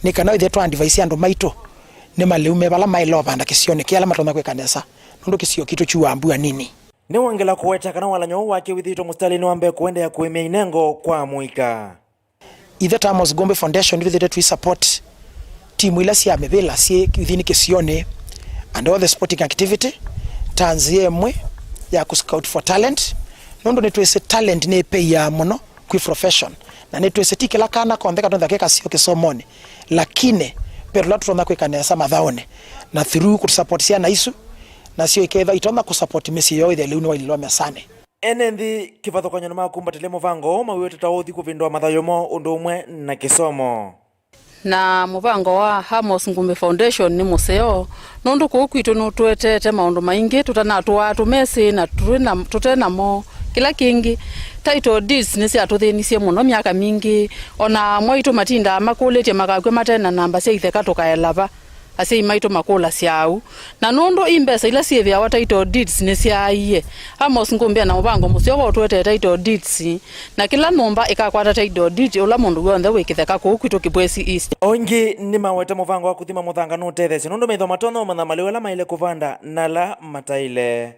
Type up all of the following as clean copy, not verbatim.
ni kana ithe twa device andu maito ni maleume bala mailo banda kisione kiala matona kwe kanesa ndo kisio kitu chuwa ambua nini ni wangela kuweta kana walanyo wake withito mustalini wambe kuende ya kuemea inengo kwa muika ithe Tamos Gombe Foundation with that we support timu ila sia mebela sie within kisione and all the sporting activity tanzie mwe ya ku scout for talent nondo netwese talent ne pay ya mono ku profession na netwese tikela kana kontheka tonda keka sio kisomoni lakini pero la tutonda kwe kanesa mathaone na through ku support sia na isu na sio iketha itonda ku support mesi yo ile leo ni mesane enendi kivatho kwa nyama kumbatile muvango mawiyo tutaothi kuvindwa mathayomo undu umwe na kisomo na muvango wa Tamos Gombe Foundation ni museo nondu kukwitu nutwetete maundu maingi tutanatwa tumesi na tutenamo kila kingi title deeds ni cia tuthinicie muno miaka mingi ona mwitu matinda makuletie magakwe matena namba cia itheka tukaelava ase imaito makula ciau na nondu imbesa ila cievya wa title deeds ni ciaiye Tamos Gombe na muvango museo wa twete title deeds na kila numba ikakwata title deed ula mundu wonthe wikitheka kukwitu Kibwezi East ongi ni mawete muvango wa kuthima muthangano utethesi nondu metho matono mana maliwela maile kuvanda nala mataile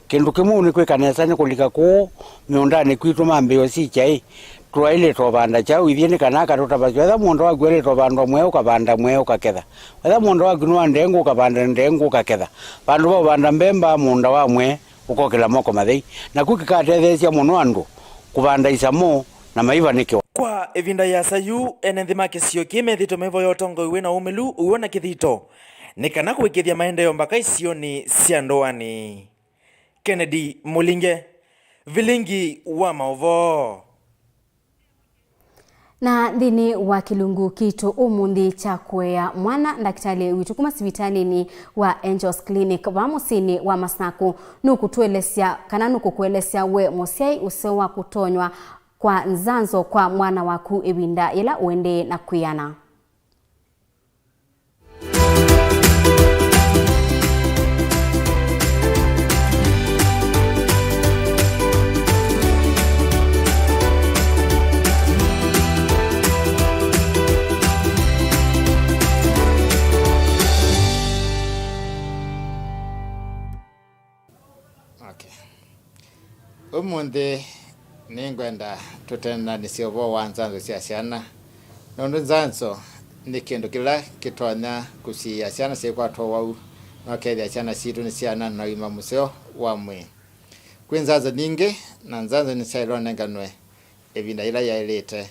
kindu kimu ni kwikanesa ni kulika ku miundani kwitu mambio si chai twaile tobanda chao ithieni kana karutabacho etha mundu wa gwere tobanda mwe ukabanda mwe ukaketha etha mundu wa gunwa ndengu ukabanda ndengu ukaketha bandu bo banda mbemba munda wa mwe ukokela moko mathei na kukikatethesia muno andu kubanda isamo na maiva nikyo kwa evinda ya sayu enenthima kisio kimethito mevo yotongo iwe na umelu uona kithito nikana kuikithia maendeleo mpaka isioni cia ndoani. Kennedy Mulinge, Vilingi wa Mauvoo. Na thini wa kilungu kitu umundi cha kuea mwana daktari witu kuma sivitalini wa Angels Clinic wa musini wa Masnaku nukutuelesya kana nukukuelesya we musiai usewa kutonywa kwa nzanzo kwa mwana waku ebinda ila uende na kuyana. Umundi ningwenda tutena nisiovo wanzanzo cia ciana nondu nzanzo ni kindu kila kitonya kusia ciana ciekwa wau no kethia ciana citu ni ciana na ima museo wa mwi kwinzazo ningi na nzanzo ni ciailone nganwe evinda ila yailite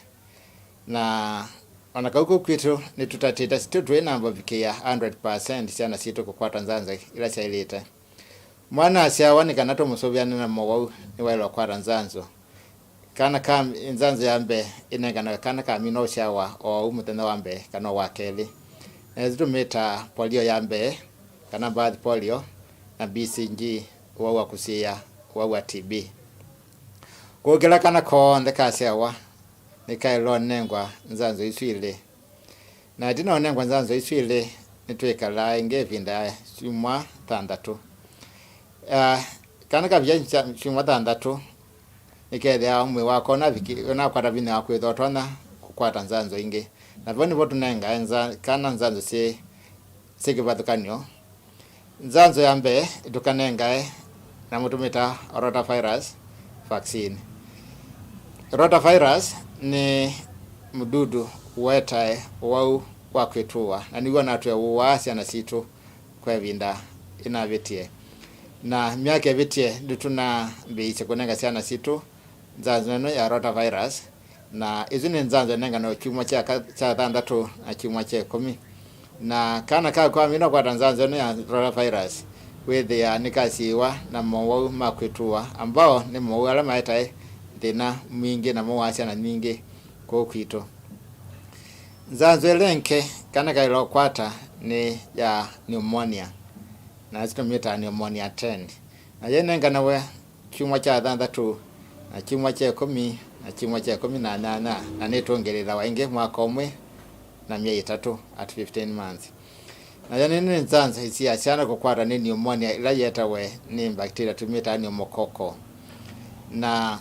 na ona kauko kwitu ni tutatita situtwe namba vikia 100% ciana citu kukwata nzanzo ila ciailite mwana asiawa ni kanato musobyana na Mauvoo ni wailo kwa nzanzo kana kam nzanzo yambe inengana kana kamino shawa o umutenda wambe kana wakeli ezitu meta polio yambe kana baadhi polio na BCG wa kusia wa TB kugela kana ko ndeka shawa nikailo nengwa nzanzo iswile na dino nengwa nzanzo iswile nitwekala ingevinda chuma 3 kana kabya chuma 3 nikethia umwe wako na viki na kwata vini akwithotona kukwata nzanzo ingi na voni votu nenga enza kana nzanzo sikivathukanio nzanzo yambe itukanenga na mutumita rotavirus vaccine. Rotavirus ni mududu wetae wau wakwitua na niwa natwe uwasi na situ kwa vinda inavitie na miaka vitie ndutuna biche kunenga siana situ nzanzo neno ya rotavirus na izini nzanzo nenga no chuma cha 3 na chuma cha 10 na kana kwa mina kwa nzanzo neno ya rotavirus wethe ya nikasiwa na Mauvoo makwitua ambao ni Mauvoo ala maitae thina mwingi na mwasi na nyingi kwa kwito nzanzo lenke kana kailo kwata ni ya pneumonia na zitometa pneumonia 10 na yenenga nawe chuma cha 3 na chuma cha 10 na chuma cha 18 na netongerera wainge mwaka umwe na miezi 3 at 15 months na yanene nzanzo isia sana kukwata ni pneumonia ila yetawe ni bacteria tumeta pneumococcal na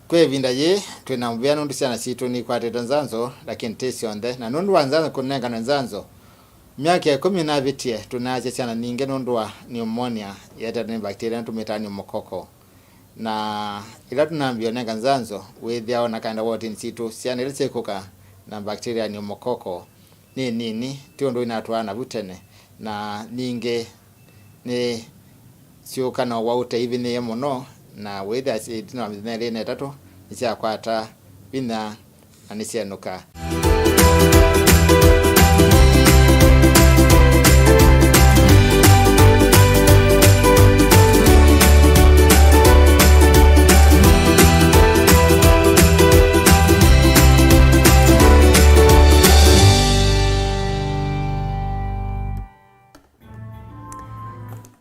kwe vinda ye twina mvya nundu siana situ ni kwa teta nzanzo lakini tesi onde na nundu wa nzanzo kunenga na nzanzo miaka ya 10 vitie tunaje siana ninge nundu wa pneumonia yata ni bakteria tumeta pneumokoko na ila tunambia nenga nzanzo wethia ona kaenda wote in situ siana ile sekuka na bakteria pneumokoko ni nini tiondo inatwana butene na ninge ni siuka na waute hivi ni muno na wethia sitina mzinele ne tatu nisha kwata bina anisianuka.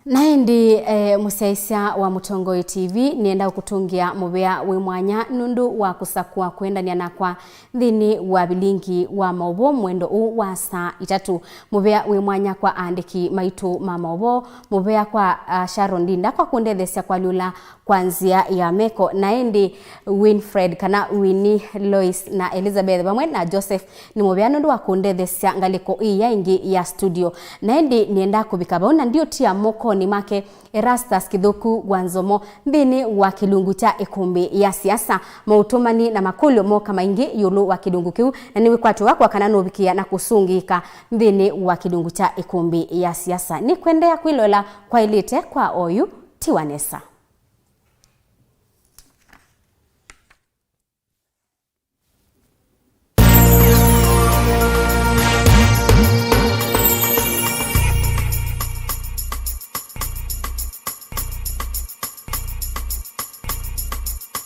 Naendi musaisia wa Mutongoi TV nienda kutungia mubea we mwanya nundu wa kusakua kwenda nianakwa dhini wa Vilingi wa Mauvoo mwendo wa saa 3 mubea we mwanya kwa andiki maitu ma Mauvoo mubea kwa Sharon Dinda kwa kundethesia kwa lula kwanzia ya meko naendi Winfred kana Winnie Lois na Elizabeth bamwe na Joseph ni mubea nundu wa kundethesia ngaliko iya ingi ya studio naendi nienda kubikaba ndio tia moko ni make Erastus Kithuku Wanzomo dhini wa kilungu cha ikumbi ya siasa mautumani na makulio mo kama ingi yulu wa kilungu kiu na niwe kwatu wako kana nobikia na kusungika dhini wa kilungu cha ikumbi ya siasa ni kwendea kwilola kwa ilite kwa oyu Tiwanesa.